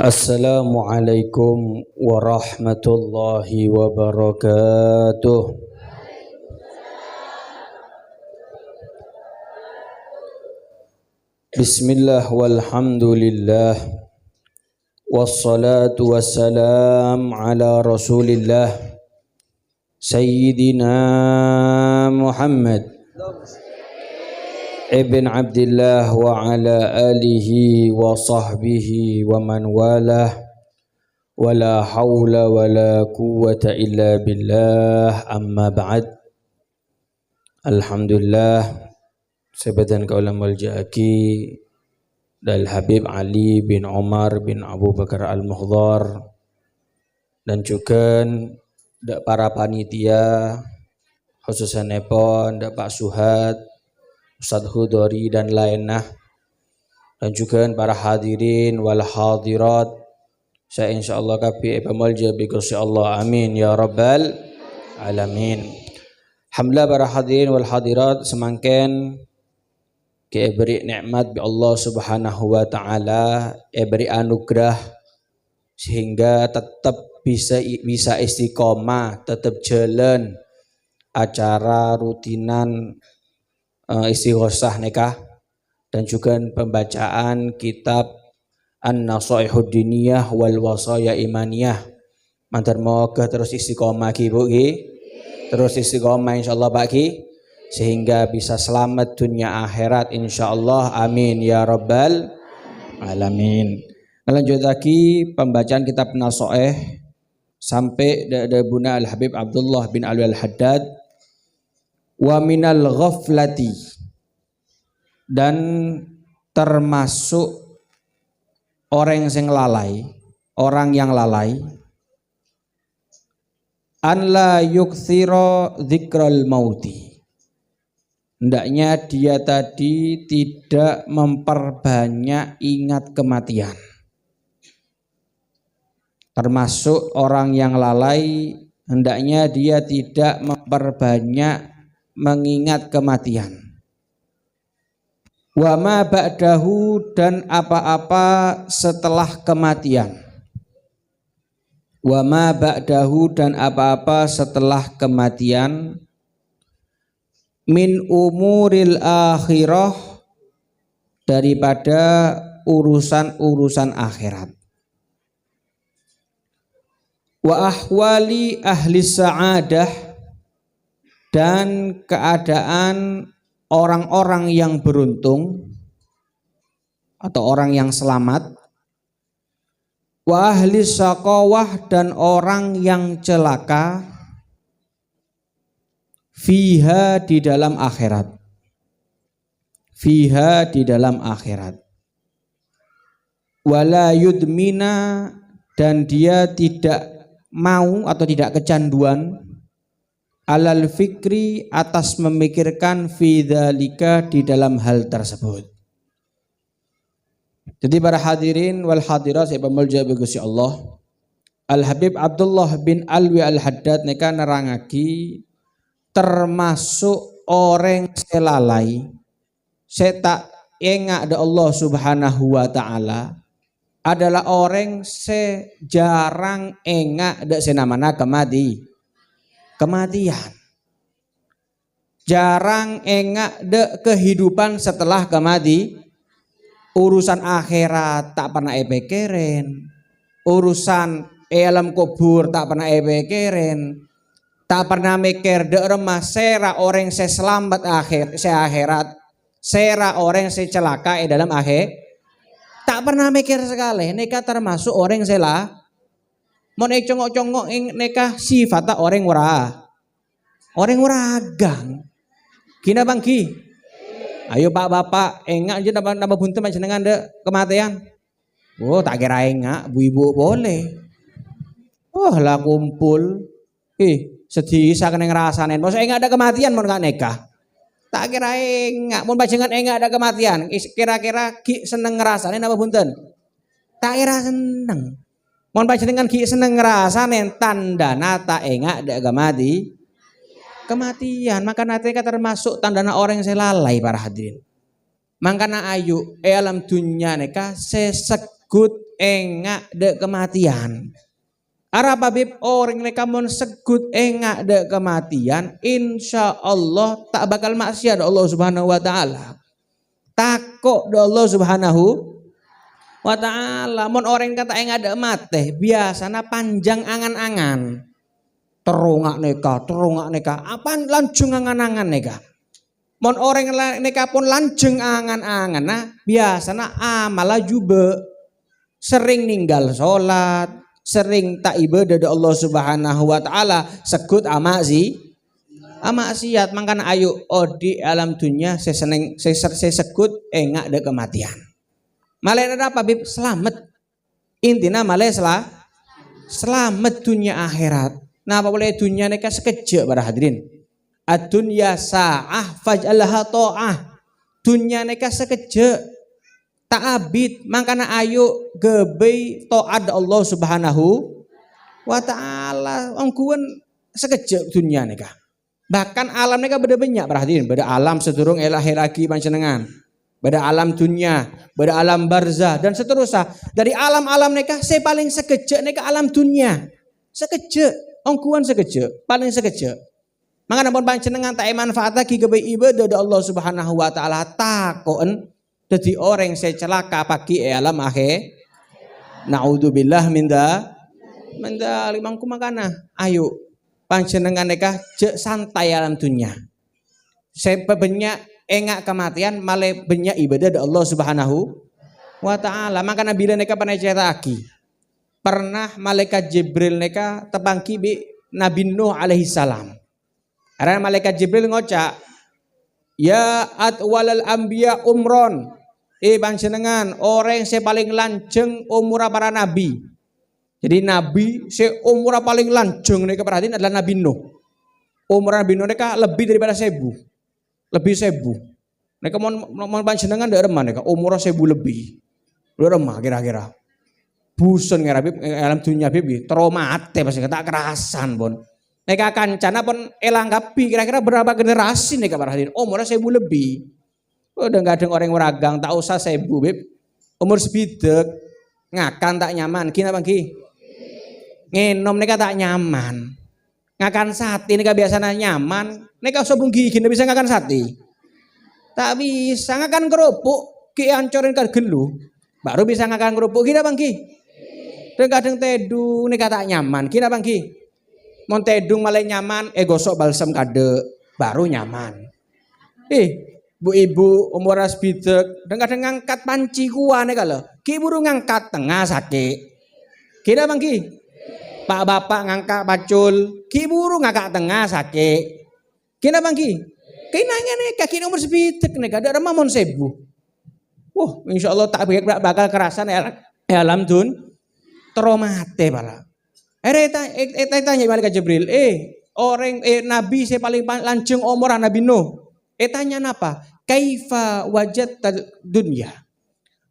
Assalamualaikum warahmatullahi wabarakatuh. Bismillah walhamdulillah wassalatu wassalam ala rasulillah Sayyidina Muhammad Ibn Abdillah wa ala alihi wa sahbihi wa man walah wala hawla wala quwwata illa billah amma ba'd. Alhamdulillah sebadan kaulah malja'aki dal Habib Ali bin Umar bin Abu Bakar Al-Muhdhar dan juga para panitia khususnya Nepon, Pak Suhad, Ustadz Hudori dan lainnya, dan juga para hadirin wal hadirat. Saya insyaallah kapi pamalja bi kursi Allah, amin ya rabbal alamin. Alhamdulillah para hadirin wal hadirat semangken ke beri nikmat bi Allah Subhanahu wa taala, beri anugerah sehingga tetap bisa istiqomah, tetap jalan acara rutinan istighosah nikah dan juga pembacaan kitab An-Nasaihud Diniyah wal Wasaya Imaniyah. Mantar moga terus istiqomah ki Bu ki. Terus istiqomah insyaallah Pak ki sehingga bisa selamat dunia akhirat insyaallah, amin ya rabbal alamin. Lanjut lagi pembacaan kitab Nasaih sampai dari Buna Al-Habib Abdullah bin Ali Al-Haddad. Wa minal ghaflati, dan termasuk orang yang lalai an la yukthira dzikral mauti, hendaknya dia tadi tidak memperbanyak ingat kematian. Termasuk orang yang lalai hendaknya dia tidak memperbanyak mengingat kematian. Wa ma ba'dahu, dan apa-apa setelah kematian. Wa ma ba'dahu, dan apa-apa setelah kematian. Min umuril akhirah, daripada urusan-urusan akhirat. Wa ahwali ahli sa'adah, dan keadaan orang-orang yang beruntung atau orang yang selamat. Wa ahli syaqawah, dan orang yang celaka. Fiha, di dalam akhirat. Fiha, di dalam akhirat. Wala yudmina, dan dia tidak mau atau tidak kecanduan alal fikri, atas memikirkan fi dzalika, di dalam hal tersebut. Jadi para hadirin wal hadirat saya pamulja bi Gusti Allah, Al Habib Abdullah bin Alwi Al Haddad neka nerangaki termasuk orang selalai tak ingat ada Allah Subhanahu wa taala adalah orang sejarang ingat ada senamana kematian. Jarang ingat de kehidupan setelah kematian. Urusan akhirat tak pernah pikirin. Urusan alam kubur tak pernah pikirin. Tak pernah mikir de remah sera orang selamat akhirat. Sera orang celaka dalam akhir. Tak pernah mikir sekali. Neka termasuk orang selah. Mau congok-congok neka sifat orang waragang. Kina bangki. Ayo Pak Bapak enggak aja nambah buntu macam dengan de kematian. Oh tak kira enggak, bu-ibu boleh. Oh lah kumpul. Sedih saya kena ngerasain. Masa enggak ada kematian mau enggak nikah. Tak kira enggak, mau bacengan enggak ada kematian. Kira-kira ki seneng ngerasain nambah bunten. Tak kira seneng. Mohon panjenengan ki seneng ngrasane tanda nata enggak ada kematian. Maka nate termasuk tandana orang yang lalai para hadirin. Mangkana ayu alam dunya neka sesegut engak de kematian. Arab Habib orang neka mon segut engak de kematian, insya Allah tak bakal maksiat Allah Subhanahu wa taala. Takut do Allah Subhanahu wa taala. Mon orang kata engak de mate, biasana panjang angan-angan. Terungak neka, apa lancung angan-angan neka. Mon orang neka pun lancung angan-angan, nah biasana amala juga sering ninggal sholat, sering tak ibadah do Allah Subhanahu wa taala, sekut amaksiat. Mangkana ayo di alam dunia saya sekut engak de kematian. Malah apa Bib? Selamat. Intinya malah selamat dunia akhirat. Nah apa boleh dunia neka sekejap para hadirin. Ad-dunya sa'ah faj'alha ta'ah. Dunia neka sekejap tak abid, makanya ayo gebei taat Allah Subhanahu wa taala. Ongkuan sekejap dunia neka. Bahkan alam neka beda banyak perhatiin, beda alam sedurung lahir lagi panjenengan. Beda alam dunia, beda alam barzah dan seterusnya. Dari alam-alam neka saya paling sekejap neka alam dunia. Sekejap, ongkuan sekejap, paling sekejap. Makanya pun panjenengan tak manfaat lagi gebei ibadah Allah Subhanahu wa taala takon. Jadi orang saya celaka pagi alam akhir. Naudzubillah minda limangku makana. Ayo panjenengan neka je santai alam dunia. Saya banyak engak kematian malah banyak ibadah Allah Subhanahu wa taala. Makana bila neka pernah cerita lagi. Pernah malaikat Jibril neka tepangki bi Nabi Nuh alaihi salam. Karena malaikat Jibril ngocak, ya atwalal anbiya umron. Panjenengan orang saya paling lanceng umur para nabi. Jadi nabi saya umur paling lanceng nih keperhatian adalah Nabi Nuh. Umur Nabi Nuh mereka lebih daripada 1000. Lebih 1000. Mereka mau panjenengan dari remah mereka umur 1000 lebih. Lu remah kira-kira. Buson ngira Habib alam dunia Habib traumate pasti tak kerasan pun. Mereka kancana pun elanggapi kira-kira berapa generasi nih keperhatian umur 1000 lebih. Udah nggak ada orang meragang, tak usah 1000 Bib. Umur sebidek ngakan tak nyaman, kina bangki. Ngenom neka tak nyaman. Ngakan sate neka biasanya nyaman, neka sobung gigi bisa ngakan sate. Tak bisa ngakan kerupuk, ki ancorin kan gelu. Baru bisa ngakan kerupuk, kina bangki. Dan kadang tedung neka tak nyaman, kina bangki. Mon tedung malah nyaman, gosok balsam kade, baru nyaman. Bu ibu umur asbidek dan kadang ngangkat panci kuane kalau ki buru ngangkat tengah sakit kira bang ki pak bapak ngangkat pacul ki buru ngangkat tengah sakit kira bang ki nanya nih kaki umur asbidek nih kada ada mamon 1000. Insya Allah tak bakal kerasan alam dun traumate pala. Tanya malaikat Jibril orang nabi saya paling lanceng umur Nabi Nuh. Tanya apa? Kaifa wajat dunia.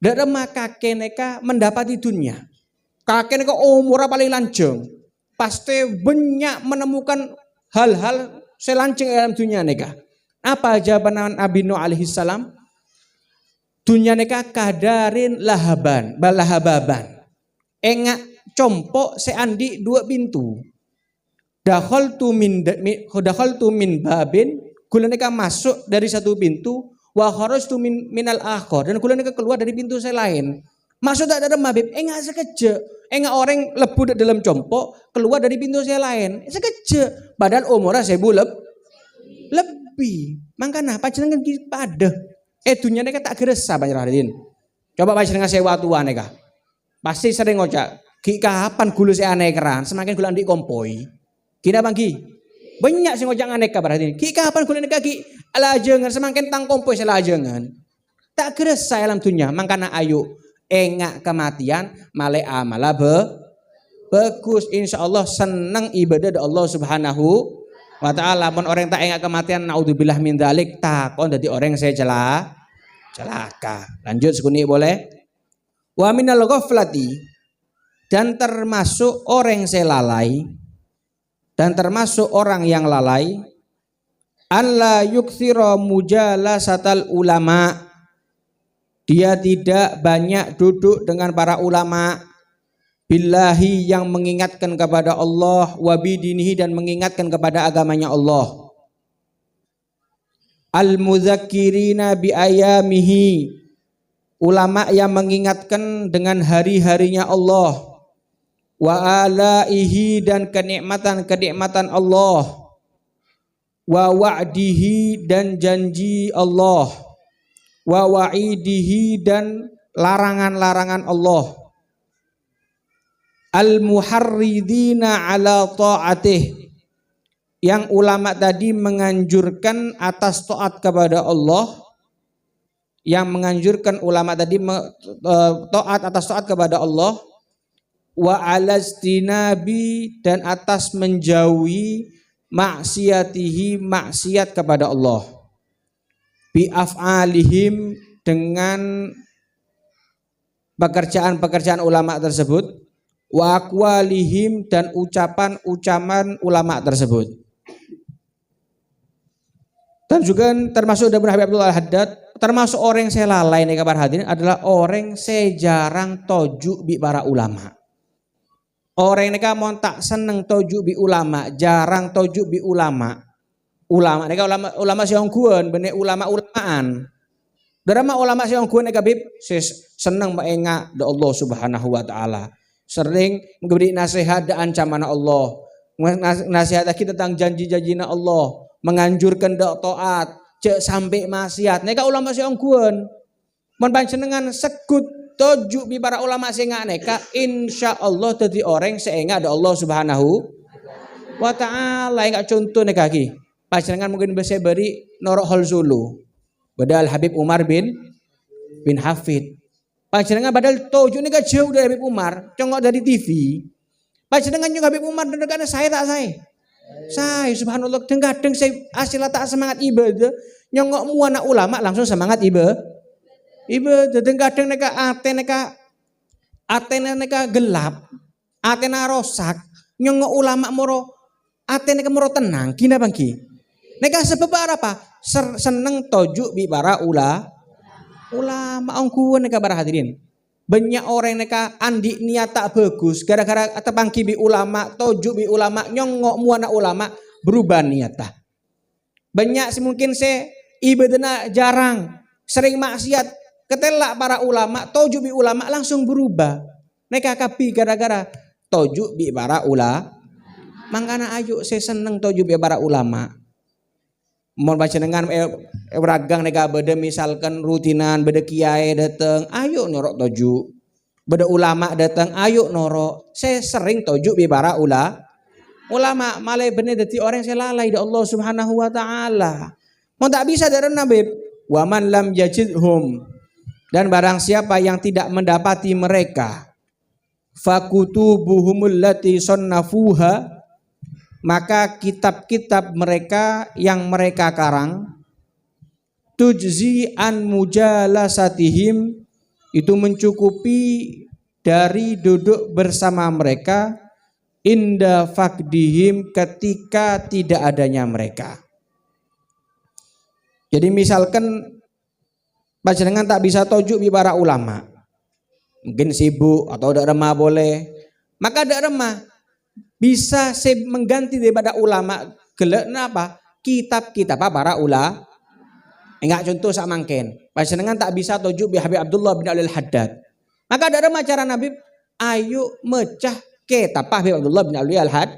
Dari kakek neka mendapati dunia. Kakek neka umur paling lanceng. Pasti banyak menemukan hal-hal selanceng dalam dunia neka. Apa jawaban Nabi Nuh alaihi salam? Dunia neka kadarin lahababan. Engak compok seandi 2 pintu. Dakhaltu min babin. Kula neka masuk dari satu pintu, wa kharajtu minal akhar dan kula neka keluar dari pintu saya lain. Masuk tak ada mabib, enggak sekejap. Enggak orang lebu dalam compok keluar dari pintu saya lain. Sekejap. Padahal umurnya 1000 lebih. Mangkana panjenengan pada dunia neka tak geresa panjenengan. Coba panjenengan sewa tua neka. Pasti sering ngocak, ki kapan gulu saya aneh keran, semakin gula andik kompoi. Kina bangki. Banyak sih ngojak aneka berarti. Ki kapan kuliah kaki alajengan semakin tangkompoi selajengan. Tak geresa alam dunia. Makanya ayo engak kematian male amala bagus. Insya Allah senang ibadah dari Allah Subhanahu wa taala. Mun orang tak engak kematian naudzubillah min dzalik takon dadi orang saya celaka. Lanjut sekuni boleh. Wa minal ghaflati dan termasuk orang saya lalai. Dan termasuk orang yang lalai alla yukthira mujalasatal ulama Dia tidak banyak duduk dengan para ulama billahi yang mengingatkan kepada Allah, wa bidinihi dan mengingatkan kepada agamanya Allah. Al-mudzakirina bi ayamihi, ulama yang mengingatkan dengan hari-harinya Allah. Wa alaihi dan kenikmatan-kenikmatan Allah. Wa wa'dihi dan janji Allah. Wa wa'idihi dan larangan-larangan Allah. Al-muharridina ala ta'atih, yang ulama tadi menganjurkan atas taat kepada Allah, yang menganjurkan ulama tadi taat atas taat kepada Allah, wa alastinabi dan atas menjauhi maksiatihi maksiat kepada Allah, bi af'alihim dengan pekerjaan-pekerjaan ulama tersebut, wa aqwalihim dan ucapan-ucapan ulama tersebut. Dan juga termasuk Ibnu Habib Abdullah Al-Haddad, termasuk orang yang saya lalai nih kabar hadirin adalah orang sejarang tojuk bi para ulama. Orang yang mau tak seneng tojuk bi ulama, jarang tojuk bi ulama. Ulama mereka ulama siongkuan, bener ulama-ulamaan. Drama ulama siongkuan nek Habib seneng mengenga do Allah Subhanahu wa taala. Sering memberi nasihat dan ancaman Allah, nasihat kita tentang janji-janjina Allah, menganjurkan taat, cek sampai maksiat. Neka ulama siongkuan, mun panjenengan sekut tojuk bi para ulama sehingga neka, insya Allah tadi orang sehingga ada Allah Subhanahu wa taala. Enggak contoh neka ki, panjenengan mungkin bisa beri norok hal Zulu, badal Habib Umar bin Hafid. Panjenengan badal tojuk ni jauh dari Habib Umar, congok dari TV. Panjenengan juga Habib Umar dengan saya tak saya subhanallah kadang saya asila tak semangat ibadah, nyongok mu anak ulama langsung semangat ibadah. Kadang neka neka gelap, atena rosak, nyongok ulama moro neka moro tenang, gina bangki. Neka sebab apa? Seneng tojuk bi para ulama ongkuan neka para hadirin. Banyak orang neka andi niat tak bagus gara-gara tepangki bi ulama, tojuk bi ulama, nyongok muana ulama berubah niatah. Banyak mungkin saya ibadahna jarang, sering maksiat, ketelak para ulama, tojuk bi ulama langsung berubah. Neka kapi gara-gara tojuk bi para ulama. Mangkana ayo saya seneng tojuk bi para ulama. Mau baca dengan ragang nega beda misalkan rutinan beda kiai datang, ayo norok tojuk. Beda ulama datang, ayo norok. Saya sering tojuk bi para ulama malah bener dadi orang saya lalai da Allah Subhanahu wa taala. Mau tak bisa dari Nabi, wa man lam yajidhum, dan barang siapa yang tidak mendapati mereka, fakutubuhumul lati sonnafuha, maka kitab-kitab mereka yang mereka karang, tujzi an mujalasatihim, itu mencukupi dari duduk bersama mereka, inda fakdihim, ketika tidak adanya mereka. Jadi misalkan panjenengan tak bisa tojuk bi para ulama, mungkin sibuk atau ada remah boleh, maka ada remah bisa mengganti daripada ulama gelek apa? Kitab-kitab para ulama. Enggak contoh sak mangken. Panjenengan tak bisa tojuk bi Habib Abdullah bin Al-Haddad. Maka ada cara Nabi, ayo mecah kitab Habib Abdullah bin Al-Haddad.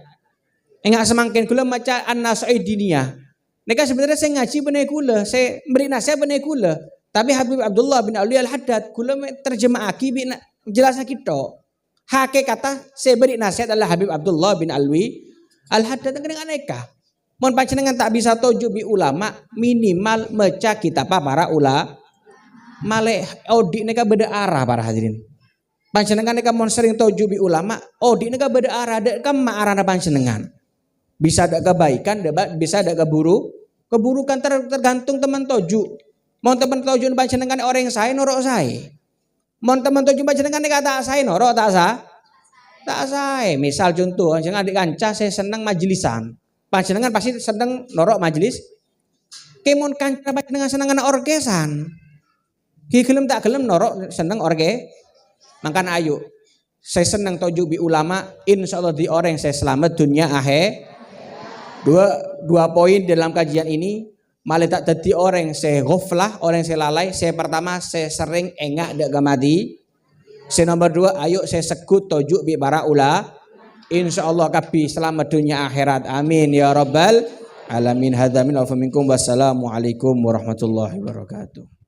Enggak semangken kula maca An-Nasaidiniyah. Neka sebenarnya saya ngaji bener kula, saya beri nasihat bener kula. Tapi Habib Abdullah bin Al-Haddad kula terjemahaki bi jelasna kita. Hakikat saya beri nasihat adalah Habib Abdullah bin Al-Haddad dengan aneka. Mohon panjenengan tak bisa tojuk bi ulama, minimal meca kitab para ulama. Malih audit neka beda arah para hadirin. Panjenengan neka mohon sering tojuk bi ulama, audit neka beda arah, dek ma arah panjenengan. Bisa ada kebaikan, bisa ada keburukan tergantung teman tojuk. Mohon teman tojuk panjenengan orang yang saya norok saya. Mon teman tujuh panjenengan nek tak sae noro tak sae. Misal contoh panjenengan adik kanca saya seneng majlisan. Panjenengan pasti seneng norok majelis. Kemon kanca panjenengan seneng ana orkesan. Ki gelem tak gelem norok seneng orge. Mangkan ayo. Saya senang tojuk bi ulama, insyaallah di orang saya selamat dunia akhir. Dua poin dalam kajian ini, malah tak jadi orang saya ghaflah, orang saya lalai. Saya pertama saya sering engak dak gamadi. Saya nomor dua, ayo saya sekut tojuk bi para insyaallah kabi selamat dunia akhirat. Amin ya rabbal alamin. Hadza min wa minkum. Wassalamualaikum warahmatullahi wabarakatuh.